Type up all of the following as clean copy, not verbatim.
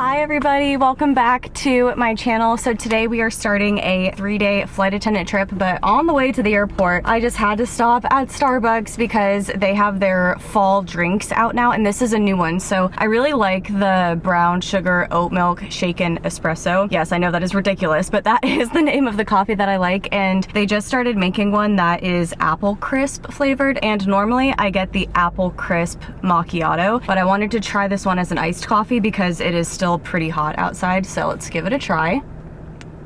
Hi everybody, welcome back to my channel. So today we are starting a 3-day flight attendant trip, but on the way to the airport, I just had to stop at Starbucks because they have their fall drinks out now, and this is a new one. So I really like the brown sugar oat milk shaken espresso. Yes, I know that is ridiculous, but that is the name of the coffee that I like, and they just started making one that is apple crisp flavored, and normally I get the apple crisp macchiato, but I wanted to try this one as an iced coffee because it is still pretty hot outside, so let's give it a try.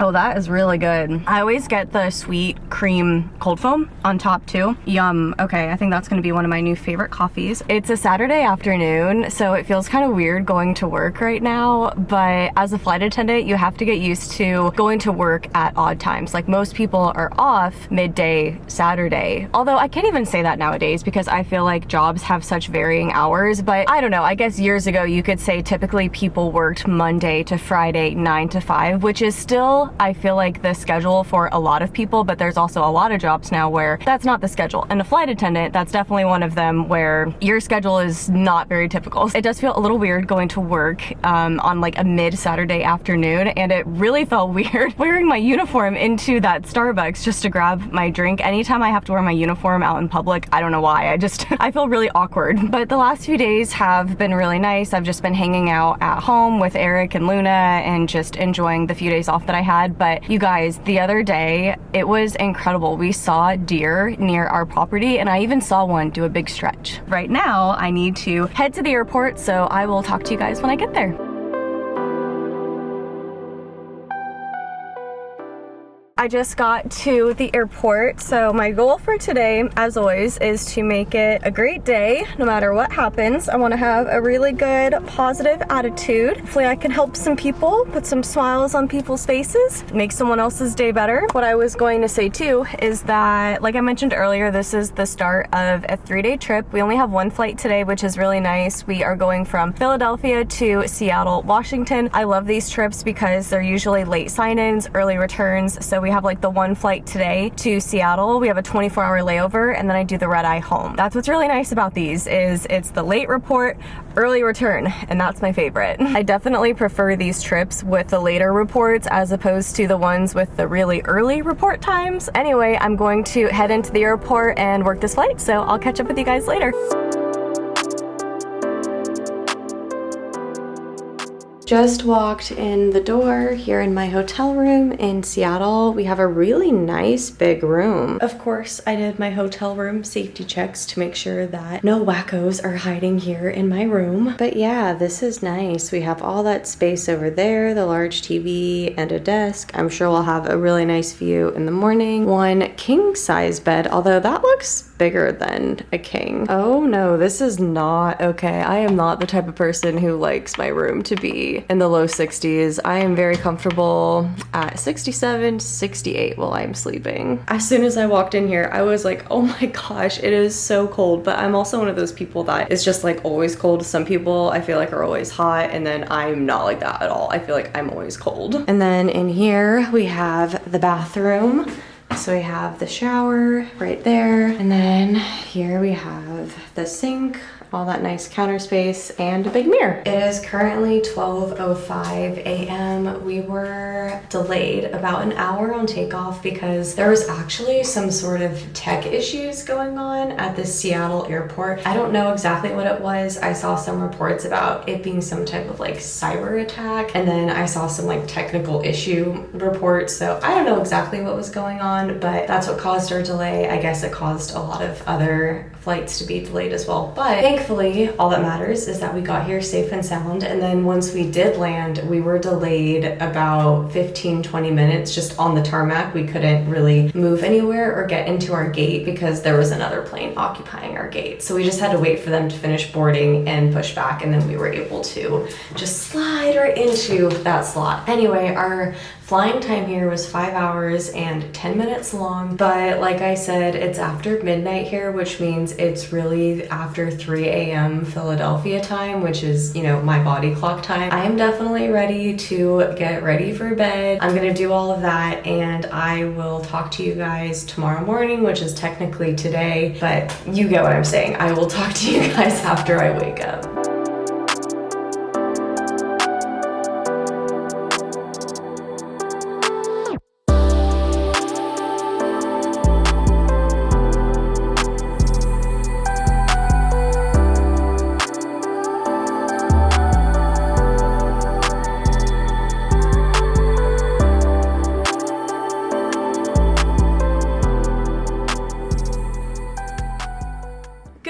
Oh, that is really good. I always get the sweet cream cold foam on top too. Yum. Okay, I think that's gonna be one of my new favorite coffees. It's a Saturday afternoon, so it feels kind of weird going to work right now, but as a flight attendant, you have to get used to going to work at odd times. Like most people are off midday Saturday. Although I can't even say that nowadays because I feel like jobs have such varying hours, but I don't know, I guess years ago you could say typically people worked Monday to Friday 9 to 5, which is still, I feel like, the schedule for a lot of people, but there's also a lot of jobs now where that's not the schedule. And a flight attendant, that's definitely one of them where your schedule is not very typical. It does feel a little weird going to work on like a mid-Saturday afternoon, and it really felt weird wearing my uniform into that Starbucks just to grab my drink. Anytime I have to wear my uniform out in public, I don't know why, I feel really awkward. But the last few days have been really nice. I've just been hanging out at home with Eric and Luna and just enjoying the few days off that I had. But you guys, the other day, it was incredible. We saw deer near our property, and I even saw one do a big stretch. Right now, I need to head to the airport, so I will talk to you guys when I get there. I just got to the airport, so my goal for today, as always, is to make it a great day no matter what happens. I want to have a really good, positive attitude. Hopefully I can help some people, put some smiles on people's faces, make someone else's day better. What I was going to say too is that, like I mentioned earlier, this is the start of a 3-day trip. We only have one flight today, which is really nice. We are going from Philadelphia to Seattle, Washington. I love these trips because they're usually late sign-ins, early returns, so we have like the one flight today to Seattle. We have a 24-hour layover, and then I do the red-eye home. That's what's really nice about these, is it's the late report, early return, and that's my favorite. I definitely prefer these trips with the later reports as opposed to the ones with the really early report times. Anyway, I'm going to head into the airport and work this flight, so I'll catch up with you guys later. Just walked in the door here in my hotel room in Seattle. We have a really nice big room. Of course, I did my hotel room safety checks to make sure that no wackos are hiding here in my room. But yeah, this is nice. We have all that space over there, the large TV and a desk. I'm sure we'll have a really nice view in the morning. One king size bed, although that looks bigger than a king. Oh no, this is not okay. I am not the type of person who likes my room to be in the low 60s. I am very comfortable at 67, 68 while I'm sleeping. As soon as I walked in here, I was like, oh my gosh, it is so cold. But I'm also one of those people that is just like always cold. Some people I feel like are always hot, and then I'm not like that at all. I feel like I'm always cold. And then in here we have the bathroom. So we have the shower right there, and then here we have the sink, all that nice counter space, and a big mirror. It is currently 12:05 a.m. We were delayed about an hour on takeoff because there was actually some sort of tech issues going on at the Seattle airport. I don't know exactly what it was. I saw some reports about it being some type of like cyber attack, and then I saw some like technical issue reports. So I don't know exactly what was going on, but that's what caused our delay. I guess it caused a lot of other flights to be delayed as well. But thankfully, all that matters is that we got here safe and sound. And then once we did land, we were delayed about 15-20 minutes just on the tarmac. We couldn't really move anywhere or get into our gate because there was another plane occupying our gate. So we just had to wait for them to finish boarding and push back, and then we were able to just slide right into that slot. Anyway, our flying time here was 5 hours and 10 minutes long, but like I said, it's after midnight here, which means it's really after 3 a.m. Philadelphia time, which is, you know, my body clock time. I am definitely ready to get ready for bed. I'm gonna do all of that, and I will talk to you guys tomorrow morning, which is technically today, but you get what I'm saying. I will talk to you guys after I wake up.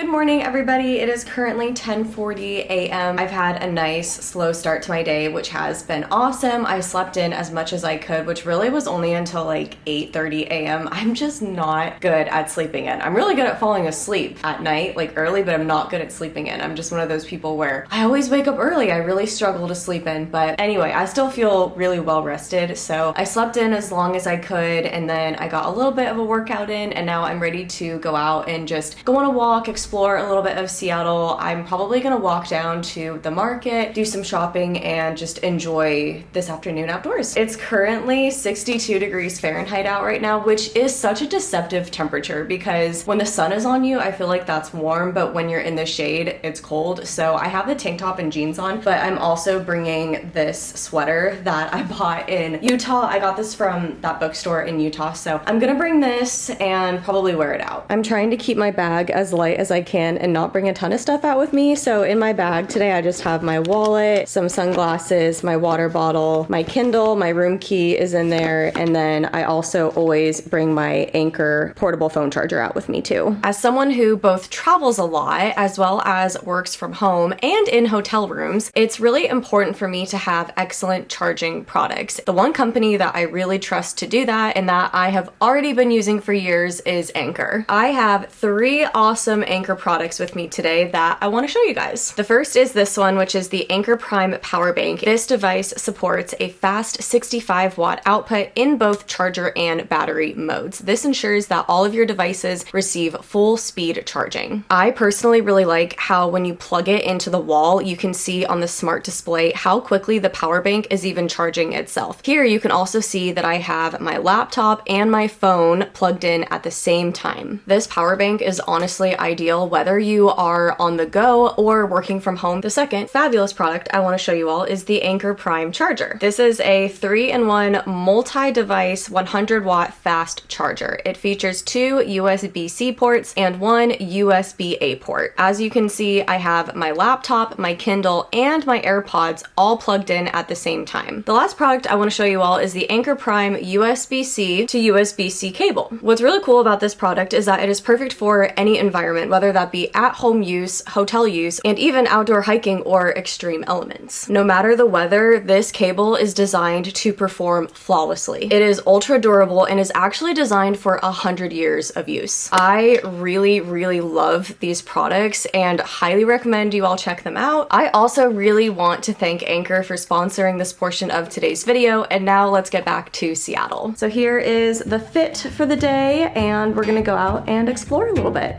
Good morning, everybody. It is currently 10:40 a.m. I've had a nice slow start to my day, which has been awesome. I slept in as much as I could, which really was only until like 8:30 a.m. I'm just not good at sleeping in. I'm really good at falling asleep at night, like early, but I'm not good at sleeping in. I'm just one of those people where I always wake up early. I really struggle to sleep in, but anyway, I still feel really well rested. So I slept in as long as I could, and then I got a little bit of a workout in, and now I'm ready to go out and just go on a walk, explore a little bit of Seattle. I'm probably gonna walk down to the market, do some shopping, and just enjoy this afternoon outdoors. It's currently 62 degrees Fahrenheit out right now, which is such a deceptive temperature because when the sun is on you, I feel like that's warm, but when you're in the shade, it's cold. So I have the tank top and jeans on, but I'm also bringing this sweater that I bought in Utah. I got this from that bookstore in Utah, so I'm gonna bring this and probably wear it out. I'm trying to keep my bag as light as I can and not bring a ton of stuff out with me. So in my bag today, I just have my wallet, some sunglasses, my water bottle, my Kindle, my room key is in there, and then I also always bring my Anchor portable phone charger out with me too. As someone who both travels a lot as well as works from home and in hotel rooms, it's really important for me to have excellent charging products. The one company that I really trust to do that and that I have already been using for years is Anchor. I have 3 awesome Anchor products with me today that I want to show you guys. The first is this one, which is the Anchor Prime Power Bank. This device supports a fast 65-watt output in both charger and battery modes. This ensures that all of your devices receive full speed charging. I personally really like how when you plug it into the wall, you can see on the smart display how quickly the power bank is even charging itself. Here you can also see that I have my laptop and my phone plugged in at the same time. This power bank is honestly ideal whether you are on the go or working from home. The second fabulous product I want to show you all is the Anchor Prime Charger. This is a 3-in-1 multi-device 100-watt fast charger. It features 2 USB-C ports and 1 USB-A port. As you can see, I have my laptop, my Kindle, and my AirPods all plugged in at the same time. The last product I want to show you all is the Anchor Prime USB-C to USB-C cable. What's really cool about this product is that it is perfect for any environment, whether that be at-home use, hotel use, and even outdoor hiking or extreme elements. No matter the weather, this cable is designed to perform flawlessly. It is ultra durable and is actually designed for 100 years of use. I really love these products and highly recommend you all check them out. I also really want to thank Anchor for sponsoring this portion of today's video, and now let's get back to Seattle. So here is the fit for the day, and we're gonna go out and explore a little bit.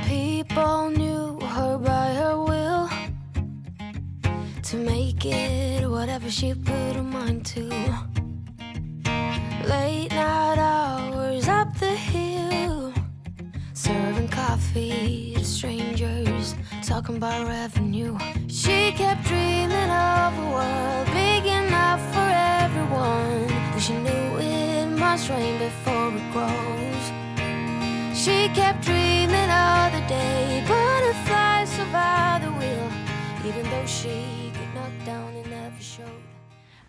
People knew her by her will to make it whatever she put her mind to. Late night hours up the hill, serving coffee to strangers, talking about revenue. She kept dreaming of a world big enough for everyone, but she knew it must rain before it grows. She kept dreaming of the day butterflies survive the wheel, even though she got knocked down and never showed.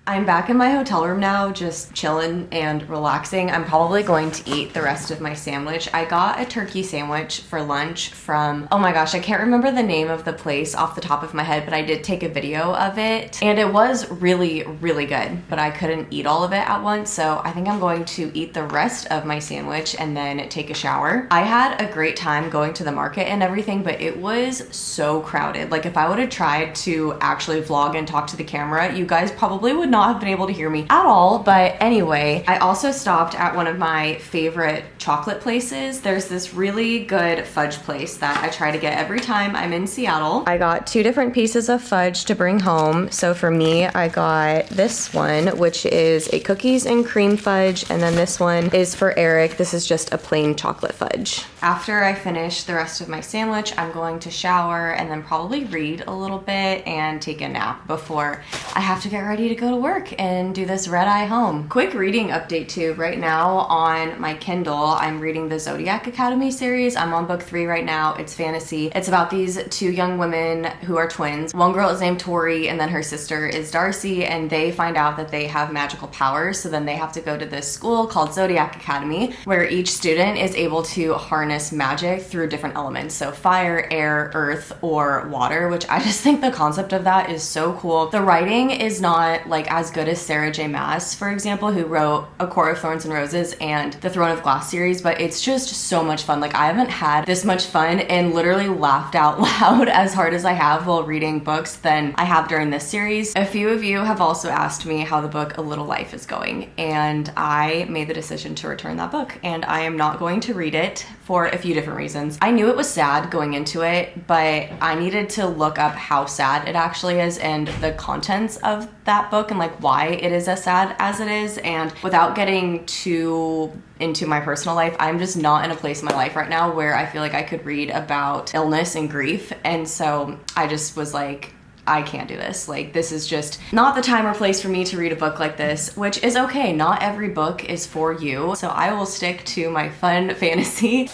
I'm back in my hotel room now, just chilling and relaxing. I'm probably going to eat the rest of my sandwich. I got a turkey sandwich for lunch from, oh my gosh, I can't remember the name of the place off the top of my head, but I did take a video of it, and it was really good, but I couldn't eat all of it at once, so I think I'm going to eat the rest of my sandwich and then take a shower. I had a great time going to the market and everything, but it was so crowded. Like, if I would have tried to actually vlog and talk to the camera, you guys probably would not have been able to hear me at all. But anyway, I also stopped at one of my favorite chocolate places. There's this really good fudge place that I try to get every time I'm in Seattle. I got 2 different pieces of fudge to bring home. So for me, I got this one, which is a cookies and cream fudge, and then this one is for Eric. This is just a plain chocolate fudge. After I finish the rest of my sandwich, I'm going to shower and then probably read a little bit and take a nap before I have to get ready to go to work. work and do this red eye home. Quick reading update too. Right now on my Kindle, I'm reading the Zodiac Academy series. I'm on book 3 right now. It's fantasy. It's about these 2 young women who are twins. One girl is named Tori and then her sister is Darcy, and they find out that they have magical powers. So then they have to go to this school called Zodiac Academy, where each student is able to harness magic through different elements. So fire, air, earth, or water, which I just think the concept of that is so cool. The writing is not like as good as Sarah J. Maas, for example, who wrote A Court of Thorns and Roses and the Throne of Glass series, but it's just so much fun. Like, I haven't had this much fun and literally laughed out loud as hard as I have while reading books than I have during this series. A few of you have also asked me how the book A Little Life is going, and I made the decision to return that book, and I am not going to read it for a few different reasons. I knew it was sad going into it, but I needed to look up how sad it actually is and the contents of that book and like why it is as sad as it is. And without getting too into my personal life, I'm just not in a place in my life right now where I feel like I could read about illness and grief. And so I just was like, I can't do this. Like, this is just not the time or place for me to read a book like this, which is okay. Not every book is for you. So I will stick to my fun fantasy.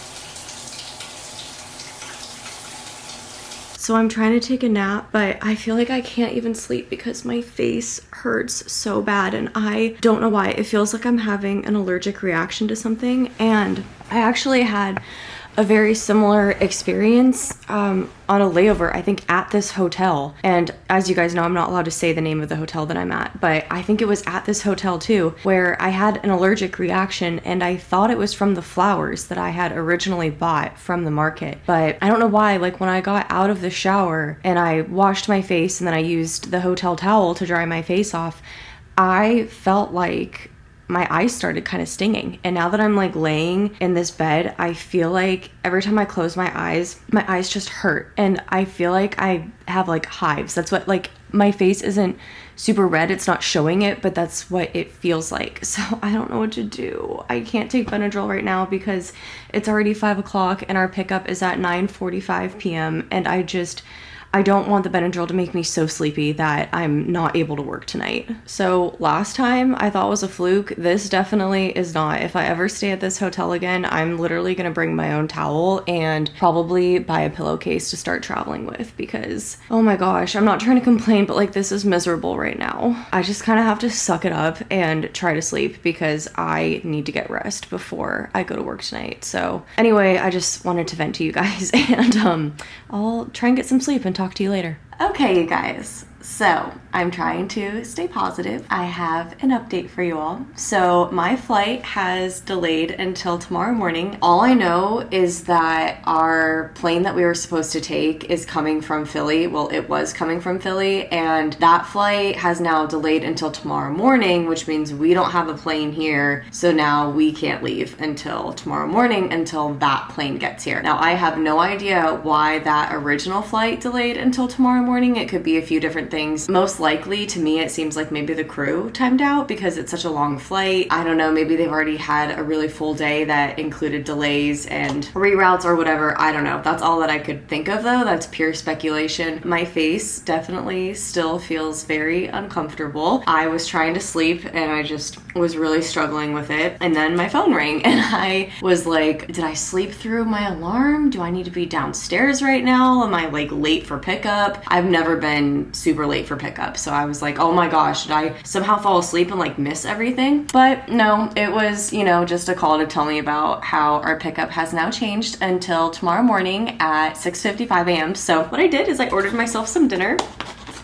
So I'm trying to take a nap, but I feel like I can't even sleep because my face hurts so bad and I don't know why. It feels like I'm having an allergic reaction to something, and I actually had a very similar experience on a layover, I think at this hotel. And as you guys know, I'm not allowed to say the name of the hotel that I'm at, but I think it was at this hotel too, where I had an allergic reaction and I thought it was from the flowers that I had originally bought from the market. But I don't know why, like when I got out of the shower and I washed my face and then I used the hotel towel to dry my face off, I felt like my eyes started kind of stinging. And now that I'm like laying in this bed, I feel like every time I close my eyes just hurt. And I feel like I have like hives. That's what, like, my face isn't super red. It's not showing it, but that's what it feels like. So I don't know what to do. I can't take Benadryl right now because it's already 5 o'clock and our pickup is at 9:45 p.m. And I don't want the Benadryl to make me so sleepy that I'm not able to work tonight. So last time I thought was a fluke. This definitely is not. If I ever stay at this hotel again, I'm literally gonna bring my own towel and probably buy a pillowcase to start traveling with because, oh my gosh, I'm not trying to complain, but like this is miserable right now. I just kind of have to suck it up and try to sleep because I need to get rest before I go to work tonight. So anyway, I just wanted to vent to you guys and I'll try and get some sleep and talk to you later. Okay, you guys. So I'm trying to stay positive. I have an update for you all. So my flight has delayed until tomorrow morning. All I know is that our plane that we were supposed to take is coming from Philly. Well, it was coming from Philly, and that flight has now delayed until tomorrow morning, which means we don't have a plane here. So now we can't leave until tomorrow morning until that plane gets here. Now I have no idea why that original flight delayed until tomorrow morning. It could be a few different things. Most likely, to me, it seems like maybe the crew timed out because it's such a long flight. I don't know, maybe they've already had a really full day that included delays and reroutes or whatever. I don't know. That's all that I could think of though. That's pure speculation. My face definitely still feels very uncomfortable. I was trying to sleep and I just was really struggling with it. And then my phone rang and I was like, did I sleep through my alarm? Do I need to be downstairs right now? Am I like late for pickup? I've never been super late for pickup. So I was like, oh my gosh, did I somehow fall asleep and like miss everything? But no, it was, you know, just a call to tell me about how our pickup has now changed until tomorrow morning at 6:55 a.m. So what I did is I ordered myself some dinner.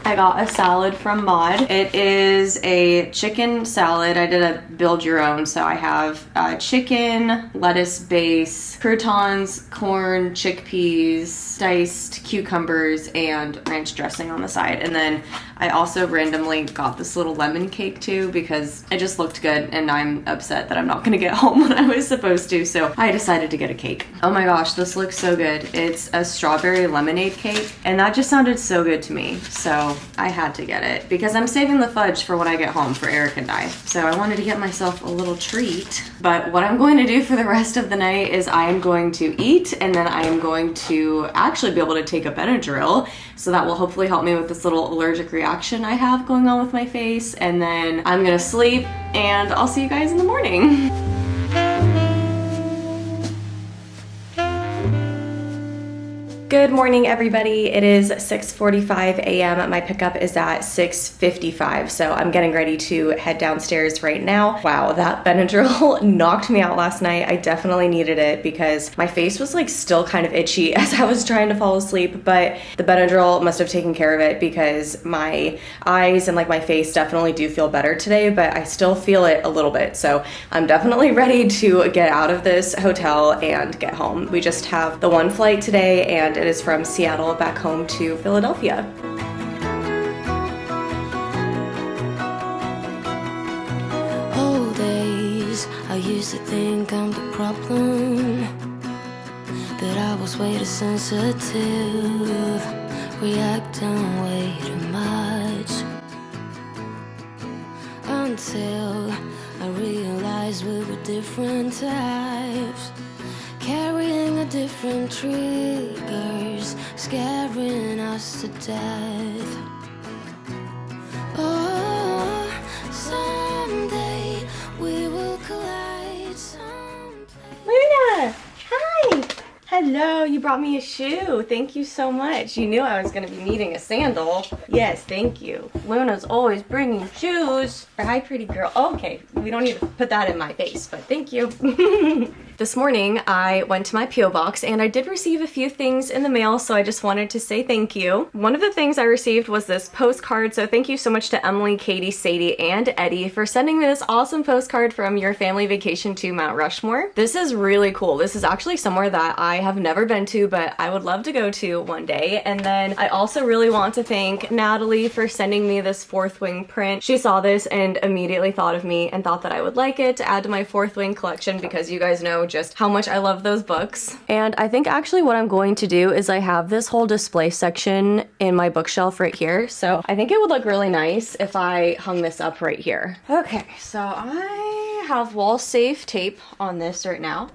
I got a salad from Mod. It is a chicken salad. I did a build your own. So I have chicken, lettuce base, croutons, corn, chickpeas, diced cucumbers, and ranch dressing on the side. And then I also randomly got this little lemon cake too because it just looked good and I'm upset that I'm not gonna get home when I was supposed to. So I decided to get a cake. Oh my gosh, this looks so good. It's a strawberry lemonade cake and that just sounded so good to me. So so I had to get it because I'm saving the fudge for when I get home for Eric and I. So I wanted to get myself a little treat. But what I'm going to do for the rest of the night is I am going to eat, and then I am going to actually be able to take a Benadryl. So that will hopefully help me with this little allergic reaction I have going on with my face. And then I'm gonna sleep, and I'll see you guys in the morning. Good morning, everybody. It is 6:45 a.m. My pickup is at 6:55, so I'm getting ready to head downstairs right now. Wow, that Benadryl knocked me out last night. I definitely needed it because my face was like still kind of itchy as I was trying to fall asleep, but the Benadryl must have taken care of it because my eyes and like my face definitely do feel better today, but I still feel it a little bit. So I'm definitely ready to get out of this hotel and get home. We just have the one flight today, and it is from Seattle back home to Philadelphia. Old days, I used to think I'm the problem, that I was way too sensitive, reacting way too much, until I realized we were different types, carrying a different triggers, scaring us to death. Oh, someday we will collide someplace. Luna! Hi! Hello, you brought me a shoe. Thank you so much. You knew I was going to be needing a sandal. Yes, thank you. Luna's always bringing shoes. Hi, pretty girl. Oh, okay, we don't need to put that in my face, but thank you. This morning, I went to my P.O. box and I did receive a few things in the mail, so I just wanted to say thank you. One of the things I received was this postcard, so thank you so much to Emily, Katie, Sadie, and Eddie for sending me this awesome postcard from your family vacation to Mount Rushmore. This is really cool. This is actually somewhere that I have never been to, but I would love to go to one day. And then I also really want to thank Natalie for sending me this Fourth Wing print. She saw this and immediately thought of me and thought that I would like it to add to my Fourth Wing collection because you guys know just how much I love those books. And I think actually what I'm going to do is I have this whole display section in my bookshelf right here. So I think it would look really nice if I hung this up right here. Okay, so I have wall safe tape on this right now.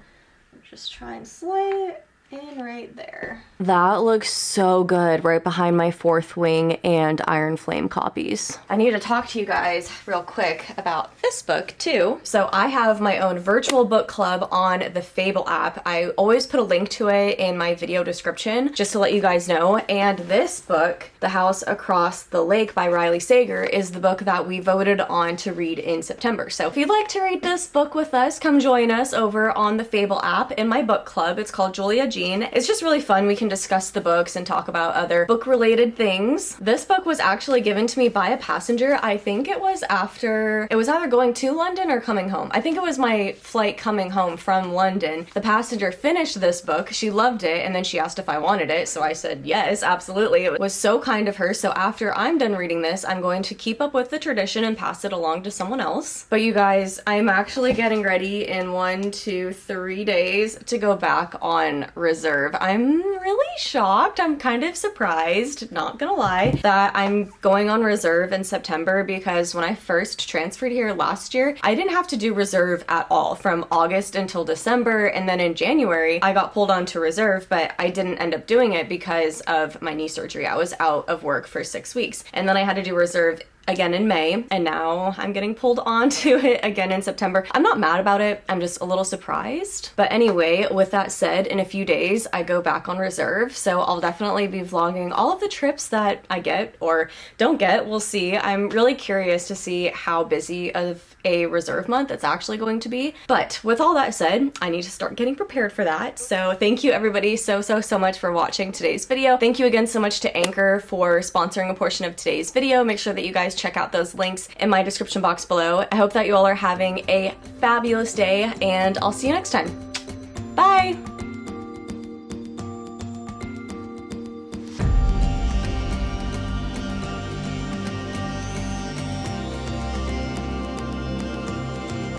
Just try and slide it in right there. That looks so good right behind my Fourth Wing and Iron Flame copies. I need to talk to you guys real quick about this book too. So I have my own virtual book club on the Fable app. I always put a link to it in my video description just to let you guys know. And this book, The House Across the Lake by Riley Sager, is the book that we voted on to read in September. So if you'd like to read this book with us, come join us over on the Fable app in my book club. It's called Julia Jean. It's just really fun. We can discuss the books and talk about other book-related things. This book was actually given to me by a passenger. I think it was either going to London or coming home. I think it was my flight coming home from London. The passenger finished this book. She loved it, and then she asked if I wanted it, so I said yes, absolutely. It was so kind of her. So after I'm done reading this, I'm going to keep up with the tradition and pass it along to someone else. But you guys, I'm actually getting ready in 1, 2, 3 days to go back on reserve. I'm really shocked. I'm kind of surprised, not gonna lie, that I'm going on reserve in September because when I first transferred here last year, I didn't have to do reserve at all from August until December, and then in January, I got pulled onto reserve, but I didn't end up doing it because of my knee surgery. I was out of work for 6 weeks, and then I had to do reserve again in May, and now I'm getting pulled onto it again in September. I'm not mad about it, I'm just a little surprised. But anyway, with that said, in a few days I go back on reserve, so I'll definitely be vlogging all of the trips that I get or don't get. We'll see. I'm really curious to see how busy of a reserve month it's actually going to be. But with all that said, I need to start getting prepared for that. So thank you everybody so much for watching today's video. Thank you again so much to Anchor for sponsoring a portion of today's video. Make sure that you guys check out those links in my description box below. I hope that you all are having a fabulous day, and I'll see you next time. Bye!